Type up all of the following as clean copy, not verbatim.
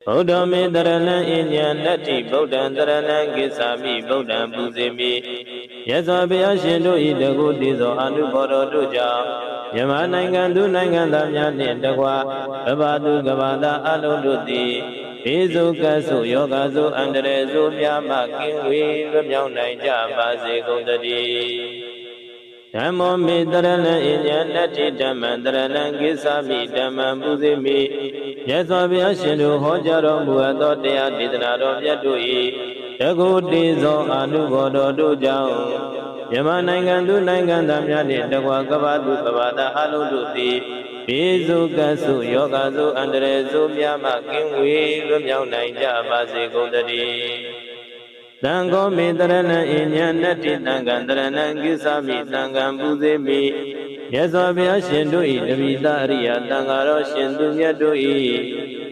ဗုဒ္ဓမေတရဏံအညံနတ္တိဗုဒ္ဓံတရဏံကိစ္ဆာမိဗုဒ္ဓံပူဇေမိယဇောဘုရားရှင်တို့ဤတကုတိသောအနုဘောတော်တို့ကြောင့်မြန်မာနိုင်ငံသူနိုင်ငံသားများနှင့်တကွကဘာသူကဘာသာအလုံးတို့သည်ဘေးစုကဆုယောဂဆုအန္တရာယ်ဆုများမှကင်းဝေးလွတ်မြောက်နိုင်ကြပါစေကုန်သတည်းဓမ္မောမေတရဏံအညံနတ္တိဓမ္မံတရဏံကိစ္ဆာမိဓမ္မံပူဇေမိယဇောဘုရားရှင်တို့ဟောကြားတော်မူသောတရားဒေသနာတော်မြတ်တို့၏တကုတိသောအနုဘောတော်တို့ကြောင့်မြန်မာနိုင်ငံသူနိုင်ငံသားများနှင့်တကွကဘာသူကဘာသာအလုံးတို့သည်ဘေးစုကဆုယောဂဆုအန္တရာယ်ဆုများမှကင်းဝေးလွတ်မြောက်နိုင်ကြပါစေကုန်သတည်းသံဃောမေတရဏံအညံနတ္တိသံဃံတရဏံကိစ္ဆာမိသံဃံပူဇေမိမြတ်စွာဘုရားရှင်တို့၏တပိသအရိယသံဃာတော်ရှင်သူမြတ်တို့၏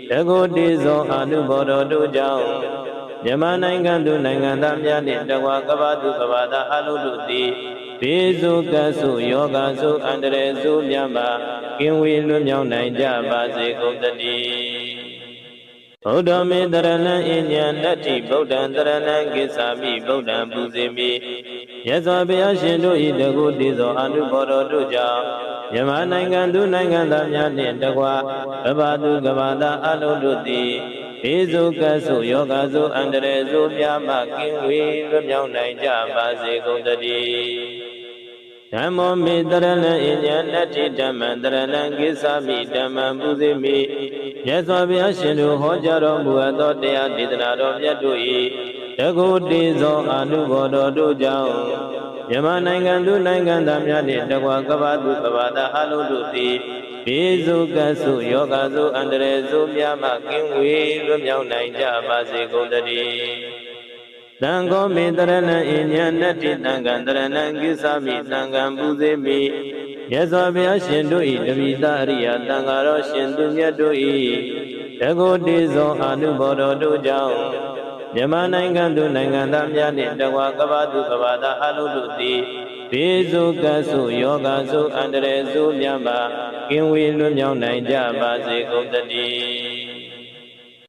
တကုတိသောအနုဘောတော်တို့ကြောင့်မြန်မာနိုင်ငံသူနိုင်ငံသားများနှင့်တကွကဘာသူကဘာသာအလုံးတို့သည်ဘေးစုကဆုယောဂဆုအန္တရာယ်ဆုများမှကင်းဝေးလွတ်မြောက်နိုင်ကြပါစေကုန်သတည်းဗုဒ္ဓမေတရဏံအညံနတ္တိဗုဒ္ဓံတရဏံကိစ္ဆာမိဗုဒ္ဓံပူဇေမိယဇောဘုရားရှင်တို့၏တကုတိသောအနုဘောတော်တို့ကြောင့်မြန်မာနိုင်ငံသူနိုင်ငံသားများနှင့်တကွကဘာသူကဘာသာအလုံးတို့သည်ဘေးစုကဆုယောဂဆုအန္တရာယ်ဆုများမှကင်းဝေးလွတ်မြောက်နိုင်ကြပါစေကုန်သတည်းဓမ္မောမေတရဏံအညံနတ္တိဓမ္မံတရဏံကိစ္ဆာမိဓမ္မံပူဇေမိမြတ်စွာဘုရားရှင်တို့ဟောကြားတော်မူသောတရားဒေသနာတော်မြတ်တို့၏တကုတိသောအနုဘောတော်တို့ကြောင့်မြန်မာနိုင်ငံသူနိုင်ငံသားများနှင့်တကွကဘာသူကဘာသာအလုံးတို့သည်ဘေးစုကဆုယောဂဆုအန္တရာယ်ဆုများမှကင်းဝေးလွတ်မြောက်နိုင်ကြပါစေကုန်သတည်းသံဃောမေတရဏံအညံနတ္တိသံဃံတရဏံကိစ္ဆာမိသံဃံပူဇေမိမြတ်စွာဘုရားရှင်တို့၏တပိသအရိယသံဃာတော်ရှင်သူမြတ်တို့၏တကုတိသောအနုဘောတော်တို့ကြောင့်မြန်မာနိုင်ငံသူနိုင်ငံသားများနှင့်တကွကဘာသူကဘာသာအလုံးတို့သည်ဘေးစုကဆုယောဂဆုအန္တရာယ်ဆုများမှကင်းဝေးလွတ်မြောက်နိုင်ကြပါစေကုန်သတည်း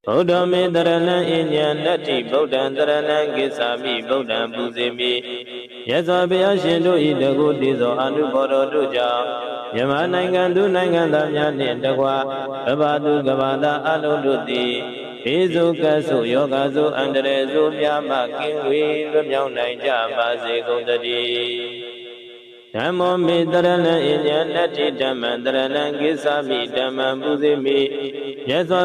ဗုဒ္ဓမေတရဏံအညံနတ္တိဗုဒ္ဓံတရဏံကိစ္ဆာမိဗုဒ္ဓံပူဇေမိယဇောဘုရားရှင်တို့၏တကုတိသောအနုဘောတော်တို့ကြောင့်မြန်မာနိုင်ငံသူနိုင်ငံသားများနှင့်တကွကဘာသူကဘာသာအလုံးတို့သည်ဘေးစုကဆုယောဂဆုအန္တရာယ်ဆုများမှကင်းဝေးလွတ်မြောက်နိုင်ကြပါစေကုန်သတည်းဓမ္မောမေတရဏံအညံနတ္တိဓမ္မံတရဏံကိစ္ဆာမိဓမ္မံပူဇေမိယဇော